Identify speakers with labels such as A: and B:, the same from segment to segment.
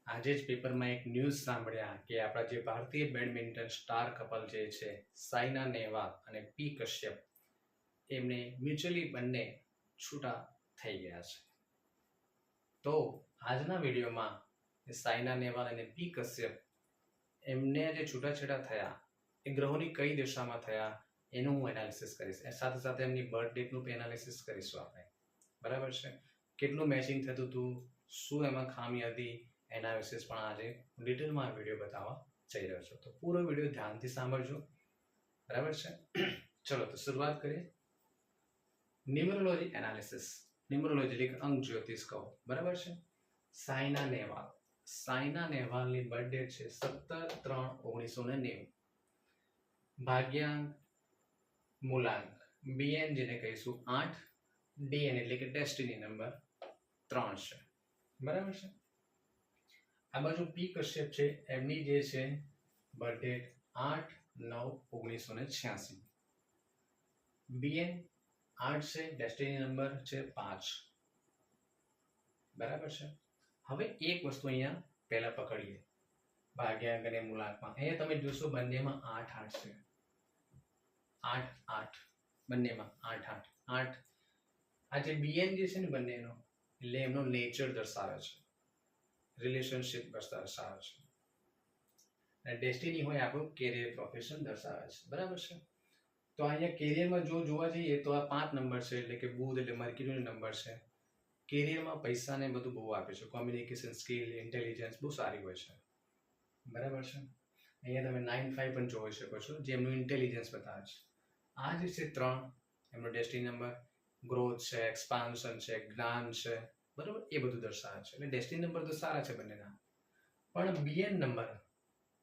A: આજે જ પેપરમાં એક ન્યૂઝ સાંભળ્યા કે આપણા જે ભારતીય બેડમિન્ટન સ્ટાર કપલ જે છે સાયના નેહવાલ અને પી કશ્યપ એમને મ્યુચ્યુઅલી બંને છૂટા થઈ ગયા છે. તો આજના વિડીયોમાં સાયના નેહવાલ અને પી કશ્યપ એમને જે છૂટાછેડા થયા એ ગ્રહોની કઈ દિશામાં થયા એનું હું એનાલિસિસ કરીશ. સાથે સાથે એમની બર્થ ડેટનું પણ એનાલિસિસ કરીશું આપણે. બરાબર છે. કેટલું મેચિંગ થતું હતું, શું એમાં ખામી હતી, એના વિશે પણ આજે ડિટેલમાં આ વિડીયો બતાવવા જઈ રહ્યો છું. તો પૂરો વિડીયો ધ્યાનથી સાંભળજો. બરાબર છે. ચલો તો શરૂઆત કરીએ. Numerology analysis. ન્યુમરોલોજી એટલે અંક જ્યોતિષ કહો. બરાબર છે. સાયના નેહવાલ. સાયના નેહવાલની બર્થ ડેટ છે 17/3/1990. ભાગ્યાંક મૂલાંક BN જેને કહીશું 8, DN એટલે કે ડેસ્ટિની નંબર 3 છે. બરાબર છે. આ બાજુ પી કશ્યપ છે, એમની જે છે બર્થ ડેટ 8/9/1986. BN 8 છે, ડેસ્ટિની નંબર છે 5. બરાબર છે. હવે એક વસ્તુ અહીંયા પહેલા પકડીએ ભાગ્યાંક અને મૂલાંકમાં. અહીંયા તમે જોશો બંનેમાં 8/8 છે. 8/8 બંનેમાં 8/8 8. આ જે BN જે છે ને બંનેનો એટલે એમનો નેચર દર્શાવે છે, રિલેશનશિપ દર્શાવે છે, અને ડેસ્ટિની હોય આપણું કેરિયર પ્રોફેશન દર્શાવે છે. બરાબર છે. તો અહીંયા કેરિયરમાં જો જોવા જઈએ તો આ 5 નંબર છે, એટલે કે બુધ એટલે મર્ક્યુરીનો નંબર છે. કેરિયરમાં પૈસાને બધું બહુ આપે છે. કોમ્યુનિકેશન સ્કિલ, ઇન્ટેલિજન્સ બહુ સારી હોય છે. બરાબર છે. અહીંયા તમે 9/5 પણ જોઈ શકો છો, જે એમનું ઇન્ટેલિજન્સ બતાવે છે. આ જે છે 3 એમનો ડેસ્ટિની નંબર, ગ્રોથ છે, એક્સપાન્શન છે, જ્ઞાન છે, બરાબર, એ બધું દર્શાવે છે. એટલે ડેસ્ટિની નંબર તો સારા છે બંનેના. પણ BN નંબર,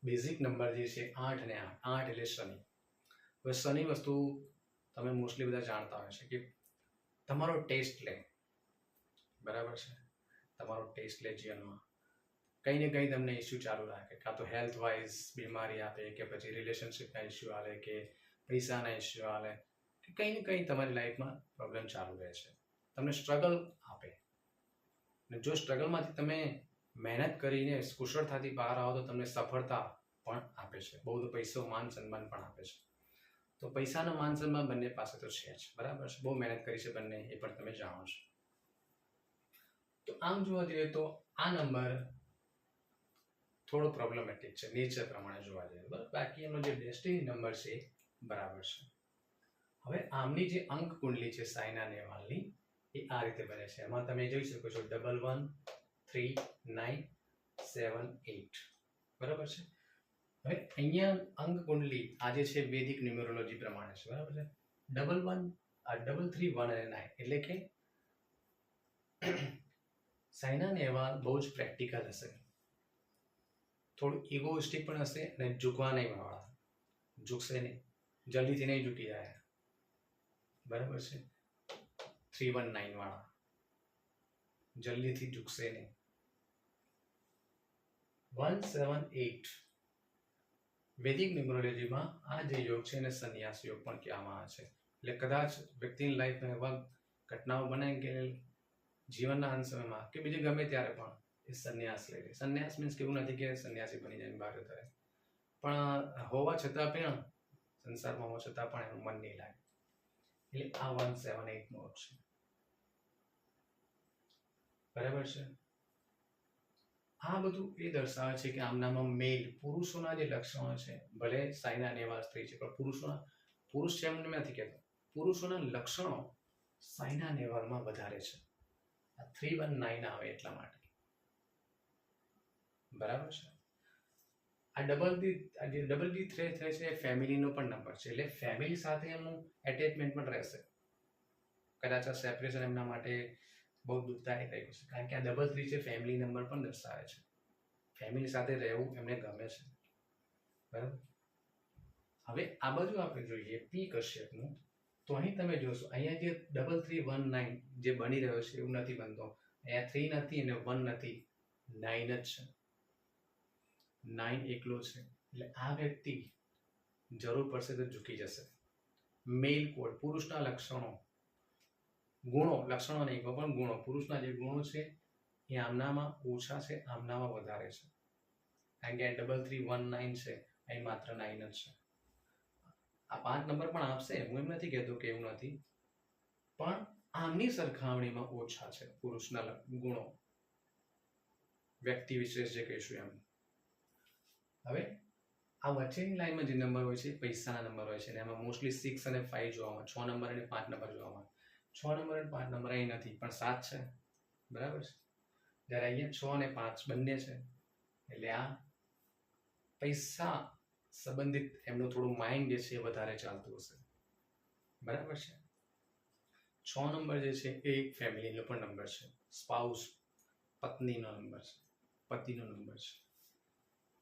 A: બેઝિક નંબર જે છે 8 અને 8, 8 એટલે શનિ. હવે શનિ વસ્તુ તમે મોસ્ટલી બધા જાણતા હોય છે કે તમારો ટેસ્ટ લે. બરાબર છે. તમારો ટેસ્ટ લે જીવનમાં. કંઈ ને કંઈ તમને ઇસ્યુ ચાલુ રાખે, કાં તો હેલ્થ વાઇઝ બીમારી આપે, કે પછી રિલેશનશિપના ઇસ્યુ આવે, કે પૈસાના ઇસ્યુ આવે, કે કંઈ ને કંઈ તમારી લાઈફમાં પ્રોબ્લેમ ચાલુ રહે છે. તમને સ્ટ્રગલ આપે. અને જો સ્ટ્રગલમાંથી તમે મહેનત કરીને કુશળતાથી બહાર આવો તો તમને સફળતા પણ આપે છે. બહુ તો પૈસો, માન સન્માન પણ આપે છે. તો પૈસાનો માન સન્માન બંને પાસે તો છે જ. બરાબર છે. બહુ મહેનત કરી છે બંને, એ પણ તમે જાણો છો. તો આમ જોવા જઈએ તો આ નંબર થોડો પ્રોબ્લેમેટિક છે નેચર પ્રમાણે જોવા જઈએ. બરાબર. બાકી એમનો જે ડેસ્ટિની નંબર છે બરાબર છે. હવે આમની જે અંક કુંડલી છે સાયના નેહવાલની, એ આ રીતે બને છે. એમાં તમે જોઈ શકો છો 1 1 3 9 7 8. બરાબર છે. હવે અહીંયા અંક કુંડલી આજે છે વૈદિક ન્યુમરોલોજી પ્રમાણે છે. બરાબર છે. 1 1 3 3 1 અને 9 એટલે કે સાયના નેહવાલ બહુ જ પ્રેક્ટિકલ હશે, થોડું ઇગોઇસ્ટિક પણ હશે, અને ઝૂકવા નહીં વાળા. ઝૂકશે નહીં, જલ્દીથી નહીં ઝૂકી જાય. બરાબર છે. 319 વાળા જલ્દીથી ઝૂકશે નહીં. 178 વૈદિક ન્યુમરોલોજીમાં આ જે યોગ છે એને સંન્યાસ યોગ પણ કહેવામાં આવે છે. એટલે કદાચ વ્યક્તિની લાઈફમાં એવા ઘટનાઓ બને કે જીવનના અંત સમયમાં કે બીજે ગમે ત્યારે પણ એ સંન્યાસ લઈ લે. સંન્યાસ મીન્સ કે એવું નથી કે સંન્યાસી બની જાય બહાર જતા રહે, પણ હોવા છતાં પણ સંસારમાં હોવા છતાં પણ એનું મન નહીં લાગે. એટલે આ 178 નો છે. બરાબર છે. આ બધું એ દર્શાવે છે કે આમનામાં મેલ પુરુષોના જે લક્ષણો છે, ભલે સાયના નેહવાલ સ્ત્રી છે પણ પુરુષ છે એમ નથી કહેતો, પુરુષોના લક્ષણો સાયના નેહવાલમાં વધારે છે. આ 319 આવે એટલા માટે. બરાબર છે. આ ડબલ ડી થ્રે છે એ ફેમિલીનો પણ નંબર છે. એટલે ફેમિલી સાથે એમનું એટેચમેન્ટ પણ રહેશે. કદાચ આ સેપરેશન એમના માટે બહુ દુઃખદાયક થઈ ગયું છે, કારણ કે આ 3 છે, ફેમિલી નંબર પણ દર્શાવે છે. ફેમિલી સાથે રહેવું એમને ગમે છે. બરાબર. હવે આ બાજુ આપણે જોઈએ પી કશ્યપનું, તો અહીં તમે જોશો અહીંયા જે 3 3 1 9 જે બની રહ્યો છે એવું નથી બનતો. અહીંયા 3 નથી અને 1 નથી, 9 જ છે. 9 એકલો છે. એટલે આ વ્યક્તિ જરૂર પડશે તો ઝૂકી જશે. મેલ કોડ, પુરુષના લક્ષણો, ગુણો, લક્ષણો નહીં પણ ગુણો, પુરુષના જે ગુણો છે એ આમનામાં ઓછા છે, આમનામાં વધારે છે. કારણ કે 3319 છે, અહીં માત્ર 9 જ છે. આ 5 નંબર પણ આપશે, હું એમ નથી કહેતો કે એવું નથી, પણ આમની સરખામણીમાં ઓછા છે પુરુષના ગુણો, વ્યક્તિ વિશેષ જે કહીશું એમ. હવે આ વચ્ચેની લાઈનમાં જે નંબર હોય છે પૈસાના નંબર હોય છે, અને એમાં મોસ્ટલી 6 અને 5 જોવા મળે, 6 નંબર અને 5 નંબર જોવા મળે. 6 નંબર અને 5 નંબર અહીં નથી, પણ 7 છે, બરાબર છે. જ્યારે અહીંયા 6 અને 5 બંને છે, એટલે આ પૈસા સંબંધિત એમનું થોડું માઇન્ડ જે છે એ વધારે ચાલતું હશે, બરાબર છે. 6 નંબર જે છે એ એક ફેમિલીનો પણ નંબર છે, સ્પાઉસ, પત્નીનો નંબર છે, પતિનો નંબર છે.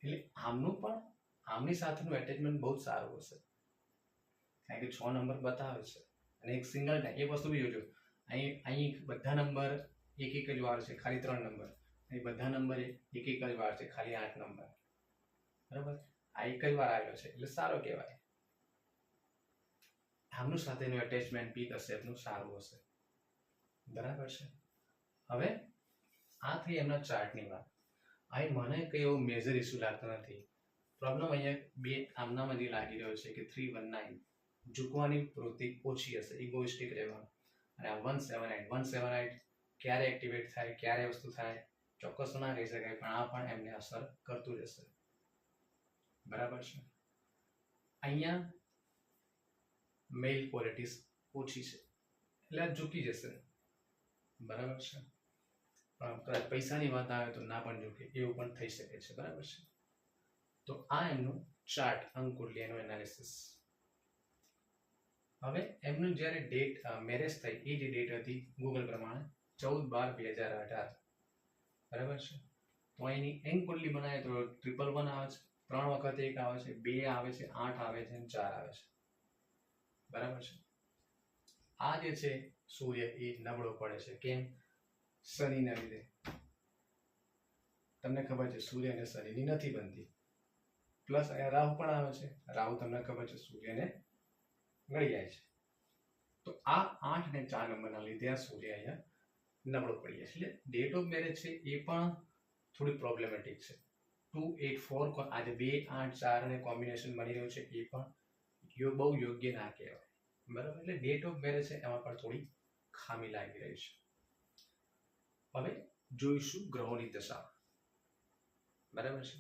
A: એટલે આમનું પણ આમની સાથેનું એટેચમેન્ટ બહુ જ સારું હશે, કારણ કે 6 નંબર બતાવે છે, અને એક સિંગલ ટાઈમ એક વસ્તુ બી જોજો, અહીં બધા નંબર એક જ વાર છે, ખાલી 3 નંબર, અહીં બધા નંબર એક જ વાર છે, ખાલી 8 નંબર, બરાબર. આ એક જ વાર આવ્યો છે એટલે સારો કહેવાય. આમનું સાથેનું એટેચમેન્ટ બી કન્સેપ્ટનું સારું હશે, બરાબર છે. હવે આ થઈ એમના ચાર્ટની વાત. અહીં મને કંઈ એવો મેજર ઇસ્યુ લાગતો નથી. પ્રોબ્લેમ અહીંયા બે આમનામાં જે લાગી રહ્યો છે કે 319 ઝૂકવાની પ્રવૃત્તિ ઓછી હશે, ઇગોઇસ્ટિક રહેવાનું. અને આ 178 ક્યારે એક્ટિવેટ થાય, ક્યારે વસ્તુ થાય ચોક્કસ ના કહી શકાય, પણ આ પણ એમને અસર કરતું રહેશે, બરાબર છે. અહીંયા મેલ ક્વોલિટીઝ ઓછી છે એટલે આ ઝૂકી જશે, બરાબર છે. પણ પૈસાની વાત આવે તો ના પણ ઝૂકે, એવું પણ થઈ શકે છે, બરાબર છે. તો આ એમનું ચાર્ટ, અંકુરલી એનું એનાલિસિસ. હવે એમનું જ્યારે ડેટ મેરેજ થઈ એ જે ડેટ હતી ગૂગલ પ્રમાણે 14/12/2018, બરાબર છે. તો અહીંની અંકુરલી બનાવે તો 111 આવે છે, 3 વખત 1 આવે છે, 2 આવે છે, 8 આવે છે અને 4 આવે છે, બરાબર છે. આ જે છે સૂર્ય એ નબળો પડે છે, કેમ? શનિના લીધે. તમને ખબર છે સૂર્ય અને શનિની નથી બનતી, પ્લસ અહીંયા રાહુ પણ આવે છે, રાહુ તમને ખબર છે સૂર્યને ગળી જાય છે. તો આ 8 અને 4 નંબરના લીધે આ સૂર્ય અહીંયા નબળો પડી જાય છે. એટલે ડેટ ઓફ મેરેજ છે એ પણ થોડી પ્રોબ્લેમેટિક છે. 284 આજે 2 8 4 અને કોમ્બિનેશન બની રહ્યું છે એ પણ બહુ યોગ્ય ના કહેવાય, બરાબર. એટલે ડેટ ઓફ મેરેજ છે એમાં પણ થોડી ખામી લાગી રહી છે. હવે જોઈશું ગ્રહોની દશા, બરાબર છે.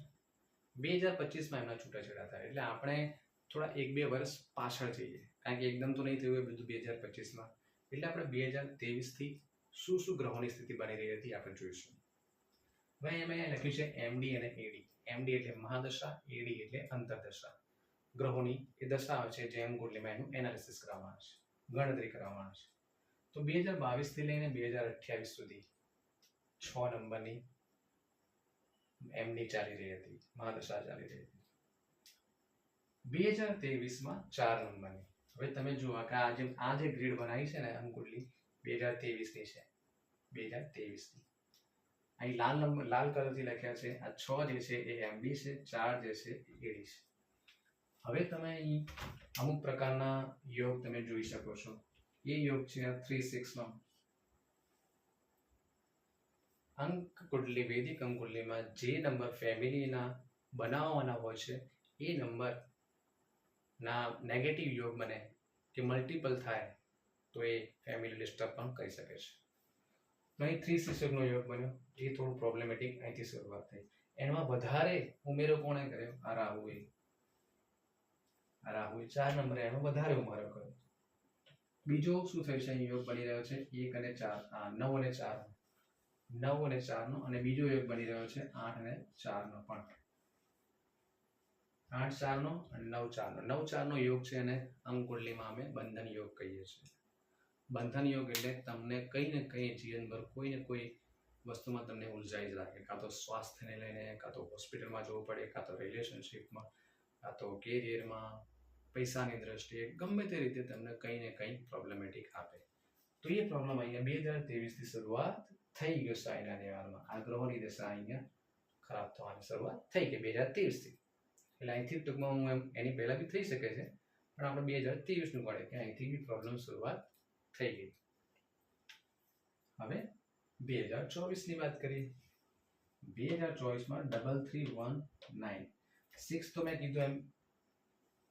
A: 2025માં એમના છૂટાછેડા થાય, એટલે આપણે થોડા 1-2 વર્ષ પાછળ જઈએ, કારણ કે એકદમ તો નહીં થયું હોય બધું 2025માં. એટલે આપણે 2023થી શું ગ્રહોની સ્થિતિ બની રહી હતી આપણે જોઈશું. હવે એમાં લખ્યું છે એમડી અને એડી. એમડી એટલે મહાદશા, એડી એટલે અંતરદશા. ગ્રહોની એ દશા આવે છે જેમ કુંડલીમાં એનું એનાલિસિસ કરવામાં આવે છે, ગણતરી કરવામાં આવે છે. તો 2022 થી લઈને 2028 સુધી 6 નંબરની એમડી ચાલી રહી હતી, મહાદશા ચાલી રહી હતી. 2023માં 4 નંબરની. હવે તમે જુઓ કે આ જે ગ્રીડ બનાવી છે ને અંકુડલી 2023 ની છે, 2023 ની. અહીં લાલ કલરથી લખ્યા છે, આ 6 જે છે એ એમડી છે, 4 જે છે એ એડી છે. હવે તમે અહીં અમુક પ્રકારના યોગ તમે જોઈ શકો છો. એ યોગ છે 3-6 નો. અંક કુંડલી, વૈદિક અંક કુંડલીમાં જે નંબર ફેમિલીના બનાવવાના હોય છે એ નંબર ના નેગેટિવ યોગ બને કે મલ્ટિપલ થાય તો એ ફેમિલી ડિસ્ટર્બ પણ કહી શકે છે. તો અહીં 3-6 નો યોગ બન્યો, એ થોડું પ્રોબ્લેમેટિક અહીંથી શરૂઆત થઈ. એમાં વધારે ઉમેરો કોણે કર્યો? આ રાહુએ 4 નંબરે એનો વધારે ઉમેરો કર્યો. બીજો શું થયું છે? અહીં યોગ બની રહ્યો છે 1 અને 4, 9 અને 4, 9 અને 4 નો, અને બીજો યોગ બની રહ્યો છે 8 અને 4 નો પણ. 8-4 નો અને 9-4 નો. 9-4 નો યોગ છે અને અંક કુંડલીમાં અમે બંધન યોગ કહીએ છીએ. બંધન યોગ એટલે તમને કઈ ને કઈ જીવનભર કોઈ ને કોઈ વસ્તુમાં તમને ઉલઝાઈ જ રાખે, કાં તો સ્વાસ્થ્યને લઈને, કાં તો હોસ્પિટલમાં જવું પડે, કાં તો રિલેશનશિપમાં, કાં તો કેરિયરમાં, પૈસાની દ્રષ્ટિએ, ગમે તે રીતે તમને કંઈ ને કંઈ પ્રોબ્લેમેટિક આપે. તો એ પ્રોબ્લેમ અહીંયા 2023થી શરૂઆત થઈ ગયો સાયના લેવલમાં. આ ગ્રહોની દશા અહીંયા ખરાબ થવાની શરૂઆત થઈ ગઈ 2023થી. એટલે અહીંથી ટૂંકમાં હું એની પહેલા બી થઈ શકે છે, પણ આપણે 2023નું પડે કે અહીંથી બી પ્રોબ્લેમ શરૂઆત થઈ ગઈ. હવે 2024ની વાત કરીએ. 2024માં 33196. 6 તો મેં કીધું એમ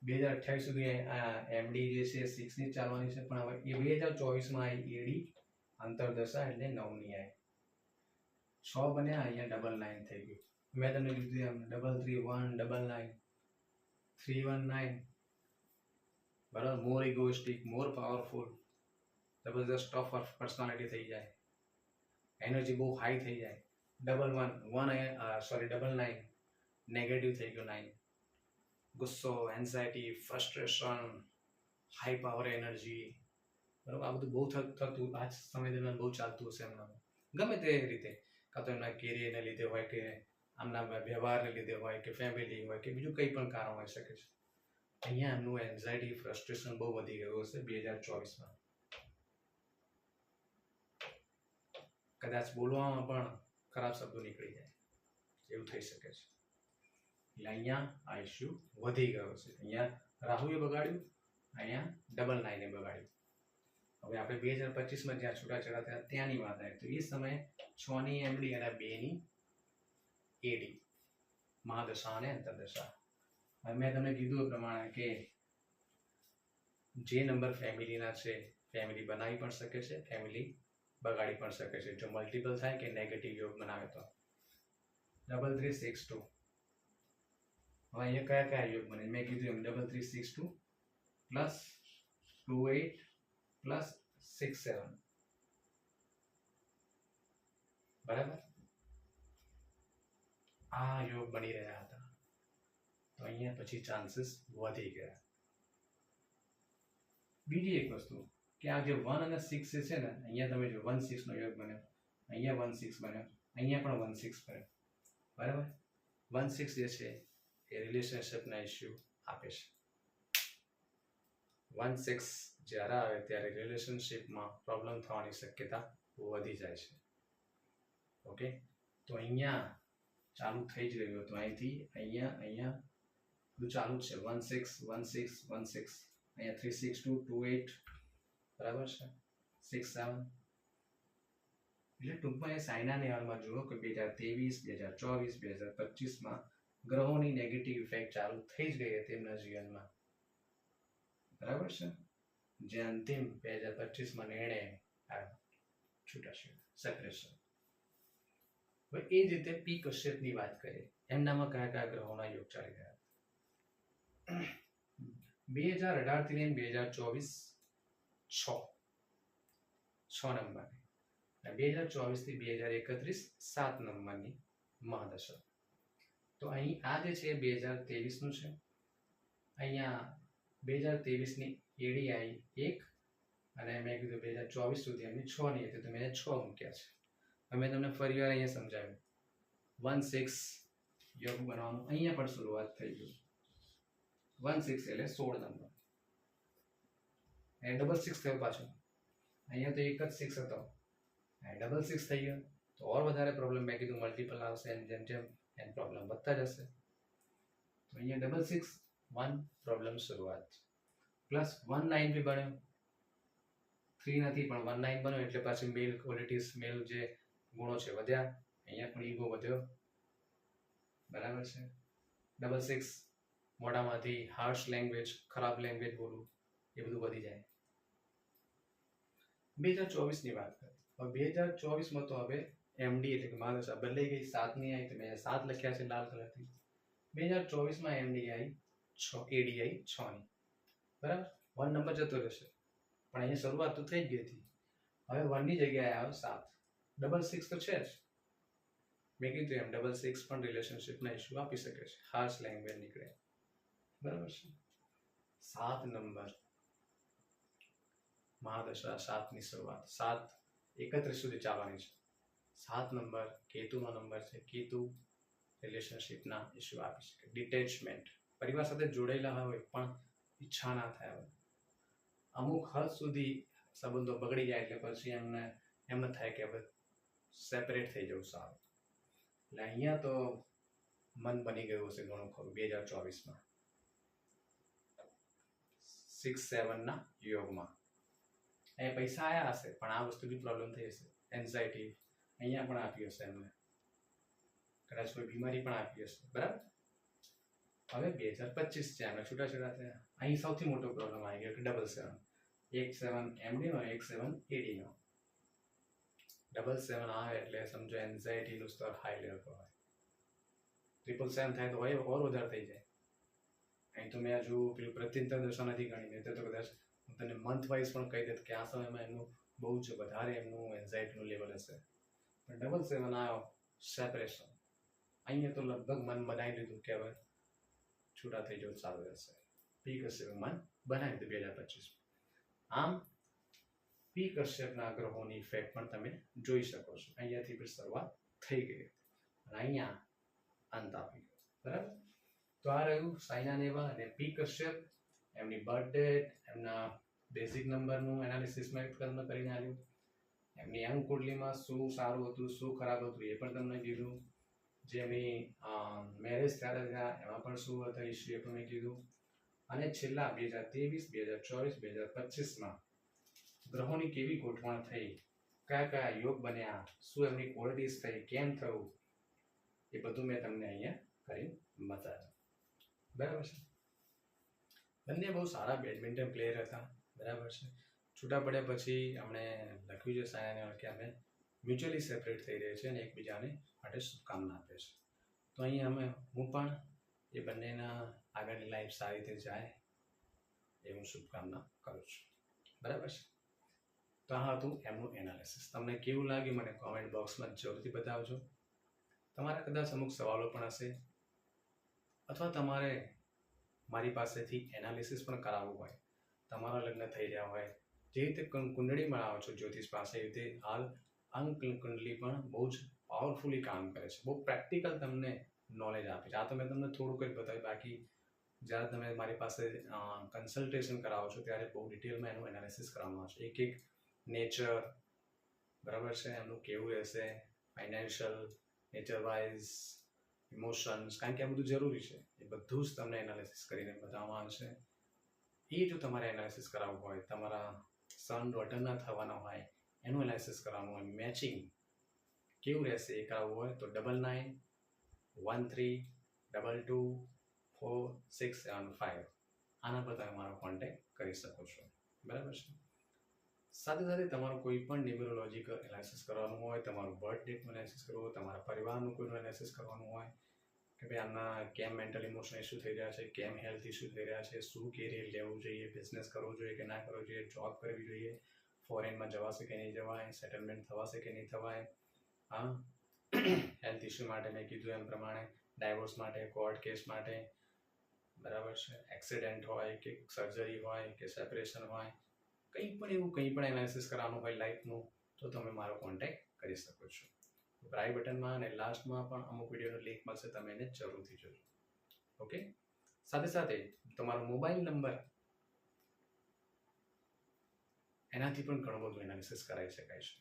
A: 2028 સુધી આ એમડી જે છે 6 ની ચાલવાની છે, પણ હવે એ 2024માં આવી એડી અંતરદશા એટલે 9 ની આવી. 6 બન્યા, અહીંયા 999 થઈ ગયું. મેં તમને કીધું એમ 33199 319, બરાબર. મોર ઇગોઇસ્ટિક, મોર પાવરફુલ, જબરદસ્ત ટફ પર્સનાલિટી થઈ જાય, એનર્જી બહુ હાઈ થઈ જાય. 99 નેગેટિવ થઈ ગયો. 9 ગુસ્સો, anxiety, frustration, high power energy, બરાબર. આ બધું બહુ થતું આ સમય દરમિયાન બહુ ચાલતું હશે એમના, ગમે તે રીતે. કાં તો એમના કેરિયરને લીધે હોય, કે આમના વ્યવહારને લીધે હોય, કે ફેમિલી હોય, કે બીજું કંઈ પણ કારણ હોઈ શકે છે. અહીંયા એમનું એન્ઝાયટી, ફ્રસ્ટ્રેશન બહુ વધી ગયું હશે 2024માં. કદાચ બોલવામાં પણ ખરાબ શબ્દો નીકળી જાય, એવું થઈ શકે છે. એટલે અહીંયા આ ઇસ્યુ વધી ગયો છે. અહીંયા રાહુએ બગાડ્યું, અહીંયા 999 બગાડ્યું. હવે આપણે 2025માં જ્યાં છૂટાછેડા થયા ત્યાંની વાત આવી, તો એ સમયે 6 ની એમડી અને 2 ની એડી, મહાદશા અને અંતરદશા. હવે મેં તમને કીધું એ પ્રમાણે કે જે નંબર ફેમિલીના છે, ફેમિલી બનાવી પણ શકે છે, ફેમિલી બગાડી પણ શકે છે, જો મલ્ટિપલ થાય કે નેગેટિવ યોગ બનાવે તો. 3362. હવે અહીંયા કયા કયા યોગ બને મેં કીધું એમ. 3362 પ્લસ 28 પ્લસ 67, બરાબર. આ યોગ બની રહ્યા હતા, તો અહીંયા પછી ચાન્સીસ વધી ગયા. બીજી એક વસ્તુ કે આ જે 1 અને 6 છે ને, અહીંયા તમે જો 1-6 નો યોગ બન્યો, અહીંયા 1-6 બન્યો, અહીંયા પણ 1-6 બન્યો, બરાબર. 1-6 જે છે એ રિલેશનશિપના ઇસ્યુ આપે છે. 1-6 જ્યારે આવે ત્યારે રિલેશનશિપમાં પ્રોબ્લેમ થવાની શક્યતા વધી જાય છે. ઓકે, તો અહીંયા ચાલુ થઈ જ રહ્યું હતું. અહીંથી અહીંયા બધું ચાલુ જ છે. 1-6 અહીંયા 362 28, બરાબર છે, 67. એટલે ટૂંકમાં એ સાયનાની હાલમાં જુઓ કે 2023 2024 2025માં ગ્રહોની નેગેટિવ ઇફેક્ટ ચાલુ થઈ જ ગઈ હતી એમના જીવનમાં, બરાબર છે. જે અંતિમ 2025માં નિર્ણય આવ્યો, છૂટાછેડા, સેપરેશન. હવે એ જ રીતે પી કશ્યપની વાત કરીએ, એમનામાં કયા કયા ગ્રહોના યોગ ચાલી રહ્યા. 2018 થી 2024 6 નંબરની, અને 2024 થી 2031 7 નંબરની મહાદશા. તો અહીં આ જે છે 2023 નું છે. અહીંયા 2023 ની એડી આવી 1, અને મેં કીધું 2024 સુધી એમની 6 ની હતી, તો મેં 6 મૂક્યા છે. હવે તમને ફરી વાર અહીંયા સમજાવ્યું. 1-6 યોગ બનવાનું અહીંયા પણ શરૂઆત થઈ ગઈ. 1-6 એટલે 16 નંબર, અને 6-6 થયો પાછું. અહીંયા તો એક જ 6 હતો, 6-6 થઈ ગયો, તો ઓર વધારે પ્રોબ્લેમ. મેં કીધું મલ્ટિપલ આવશે, અને જેમ જેમ એમ પ્રોબ્લેમ વધતા જશે. તો અહીંયા 6-6 1 પ્રોબ્લેમ શરૂઆત. પ્લસ 19 બી બન્યો, 3 નથી પણ 19 બન્યો, એટલે પાછી મેલ ક્વોલિટીઝ, મેલ જે ગુણો છે વધ્યા. અહીંયા પણ ઈગો વધ્યો, બરાબર છે. 6-6 મોઢામાંથી હાર્શ લેંગ્વેજ, ખરાબ લેંગ્વેજ બોલવું, એ બધું વધી જાય. 2024 ની વાત કરીએ. હવે 2024માં તો હવે એમડી એટલે કે મહાદશા બદલાઈ ગઈ. 7 ની આવી, તો મેં 7 લખ્યા છે લાલ કલરથી. 2024માં એમડી આવી 6, એડી આવી 6 ની, બરાબર. 1 નંબર જતો રહેશે, પણ અહીંયા શરૂઆત તો થઈ જ ગઈ હતી. હવે 1 ની જગ્યાએ આવ્યો 7. 6-6 તો છે જ. મેં કીધું એમ 6-6 પણ રિલેશનશિપના ઇસ્યુ આપી શકે છે, હાર્શ લેંગ્વેજ નીકળે, બરાબર છે. 7 નંબર મહાદશા, 7 ની શરૂઆત, 7-31 સુધી ચાલવાની છે. 7 નંબર કેતુનો નંબર છે. કેતુ રિલેશનશિપના ઇસ્યુ આપી શકે. ડિટેચમેન્ટ, પરિવાર સાથે જોડાયેલા હોય પણ ઈચ્છા ના થાય. હવે અમુક હદ સુધી સંબંધો બગડી જાય, એટલે પછી એમ થાય કે હવે સેપરેટ થઈ જવું સારું. એટલે અહીંયા તો મન બની ગયું હશે ઘણું ખરું 2024માં 6-7 ના યોગમાં. એ પૈસા આવ્યા હશે, પણ આ વસ્તુ બી પ્રોબ્લેમ થઈ હશે. એન્ઝાયટી, અહીંયા પણ આપી હશે એમને, કદાચ કોઈ બીમારી પણ આપી હશે, બરાબર. હવે 2025 છે, આના છૂટાછેડા થયા. અહીં સૌથી મોટો પ્રોબ્લેમ આવી ગયો કે 77 એક 7 એમડીનો એક 7 એડીનો. 77 આવે એટલે સમજો એન્ઝાઇટીનું સ્તર હાઈ લેવલ પર હોય. 777 થાય તો હોય ઓર વધારે થઈ જાય. અહીં તો મેં હજુ પેલું પ્રત્યંતર દશા નથી ગણી, નહીં તો કદાચ હું તને મંથ વાઇઝ પણ કહી દેત કે આ સમયમાં એમનું બહુ જ વધારે એમનું એન્ઝાઇટીનું લેવલ હશે. પણ 77 આવ્યો સેપરેશન, અહીંયા તો લગભગ મન બનાવી લીધું કે હવે છૂટા થઈ જવું સારું રહેશે. પી કશ્યપ મન બનાવી દીધું 2025. આમ પી કશ્યપના ગ્રહોની ઇફેક્ટ પણ તમે જોઈ શકો છો. અહીંયાથી પણ શરૂઆત થઈ ગઈ અને અહીંયા અંત આપી ગયો, બરાબર. તો આ રહ્યું સાયના નેહવાલ અને પી કશ્યપ, એમની બર્થ ડેટ, એમના બેઝિક નંબરનું એનાલિસિસ મેં તમને કરીને આવ્યું. એમની અંક કુંડલીમાં શું સારું હતું શું ખરાબ હતું એ પણ તમને કીધું. જે એમની મેરેજ ત્યારે થયા એમાં પણ શું હતા ઇસ્યુ એ પણ મેં કીધું. અને છેલ્લા 2023, 2024, 2025માં ગ્રહોની કેવી ગોઠવણ થઈ, કયા કયા યોગ બન્યા, શું એમની ક્વોલિટીઝ થઈ, કેમ થયું, એ બધું મેં તમને અહીંયા કરી બતાવ્યું, બરાબર છે. બંને બહુ સારા બેડમિન્ટન પ્લેયર હતા, બરાબર છે. છૂટા પડ્યા પછી અમને લખ્યું છે સાયનાને કે અમે મ્યુચ્યુઅલી સેપરેટ થઈ રહ્યા છે અને એકબીજાને માટે શુભકામના આપે છે. તો અહીંયા હું પણ એ બંનેના આગળની લાઈફ સારી રીતે જાય એ હું શુભકામના કરું છું, બરાબર છે. તો આ હતું એમનું એનાલિસિસ. તમને કેવું લાગ્યું મને કોમેન્ટ બોક્સમાં જરૂરથી બતાવજો. તમારા કદાચ અમુક સવાલો પણ હશે, અથવા તમારે મારી પાસેથી એનાલિસિસ પણ કરાવવું હોય, તમારા લગ્ન થઈ રહ્યા હોય, જે રીતે કુંડળી બનાવો છો જ્યોતિષ પાસે, એ રીતે હાલ અંક કુંડળી પણ બહુ જ પાવરફુલી કામ કરે છે. બહુ પ્રેક્ટિકલ તમને નોલેજ આપે છે. આ તો મેં તમને થોડુંક જ બતાવ્યું, બાકી જ્યારે તમે મારી પાસે કન્સલ્ટેશન કરાવો છો ત્યારે બહુ ડિટેલમાં એનું એનાલિસિસ કરવામાં આવશે. એક એક નેચર, બરાબર છે, એમનું કેવું રહેશે, ફાઇનાન્શિયલ, નેચર વાઇઝ, ઇમોશન્સ, કારણ કે આ બધું જરૂરી છે. એ બધું જ તમને એનાલિસિસ કરીને બતાવવામાં આવશે. એ જો તમારે એનાલિસિસ કરાવવું હોય, તમારા સન ડોટરના થવાના હોય, એનું એનાલિસિસ કરવાનું હોય, મેચિંગ કેવું રહેશે એ કરાવવું હોય તો 9913224675 આના પર તમે મારો કોન્ટેક્ટ કરી શકો છો, બરાબર છે. સાથે સાથે તમારું કોઈ પણ ન્યુમેરોલોજીકલ એનાલિસિસ કરવાનું હોય, તમારું બર્થ ડેટનું એનાલિસિસ કરવું હોય, તમારા પરિવારનું કોઈનું એનાલિસિસ કરવાનું હોય કે ભાઈ આમના કેમ મેન્ટલ ઇમોશનલ ઇસ્યુ થઈ રહ્યા છે, કેમ હેલ્થ ઇસ્યુ થઈ રહ્યા છે, શું કેરિયર લેવું જોઈએ, બિઝનેસ કરવો જોઈએ કે ના કરવો જોઈએ, જોબ કરવી જોઈએ, ફોરેનમાં જવાશે કે નહીં જવાય, સેટલમેન્ટ થવાશે કે નહીં થવાય, હા હેલ્થ ઇસ્યુ માટે મેં કીધું એમ પ્રમાણે, ડાયવોર્સ માટે, કોર્ટ કેસ માટે, બરાબર છે, એક્સિડન્ટ હોય કે સર્જરી હોય કે સેપરેશન હોય, કંઈ પણ એનાલિસિસ કરવાનું હોય લાઈફનું, તો તમે મારો કોન્ટેક્ટ કરી શકો છો. આઈ બટનમાં અને લાસ્ટમાં પણ અમુક વિડીયોનો લિંક મળશે, તમે એને જરૂરથી જોજો. ઓકે. સાથે સાથે તમારો મોબાઈલ નંબર, એનાથી પણ ઘણું બધું એનાલિસિસ કરાવી શકાય છે.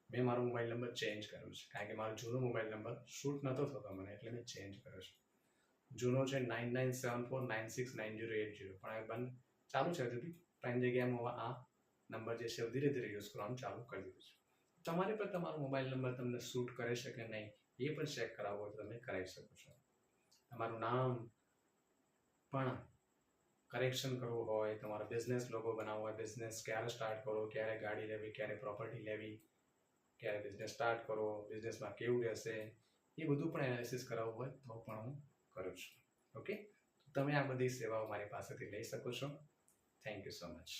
A: મેં મારો મોબાઈલ નંબર ચેન્જ કર્યો છે, કારણ કે મારો જૂનો મોબાઈલ નંબર શૂટ નહોતો થતો મને, એટલે મેં ચેન્જ કર્યો છે. જૂનો છે 9974969080, પણ હવે બંધ ચાલુ છે હજુ બી, પણ એની જગ્યાએ હું આ નંબર જે છે ધીરે ધીરે યુઝ કરવાનું ચાલુ કરી દીધું છે. તમારે પણ તમારો મોબાઈલ નંબર તમને શૂટ કરે છે કે નહીં એ પણ ચેક કરાવવો હોય તો તમે કરાવી શકો છો. તમારું નામ પણ કરેક્શન કરવું હોય, તમારો બિઝનેસ લોગો બનાવવો હોય, બિઝનેસ ક્યારે સ્ટાર્ટ કરો, ક્યારે ગાડી લેવી, ક્યારે પ્રોપર્ટી લેવી, ક્યારે બિઝનેસ સ્ટાર્ટ કરો, બિઝનેસમાં કેવું રહેશે, એ બધું પણ એનાલિસિસ કરાવવું હોય તો પણ હું કરું છું. ઓકે. તમે આ બધી સેવાઓ મારી પાસેથી લઈ શકો છો. Thank you so much.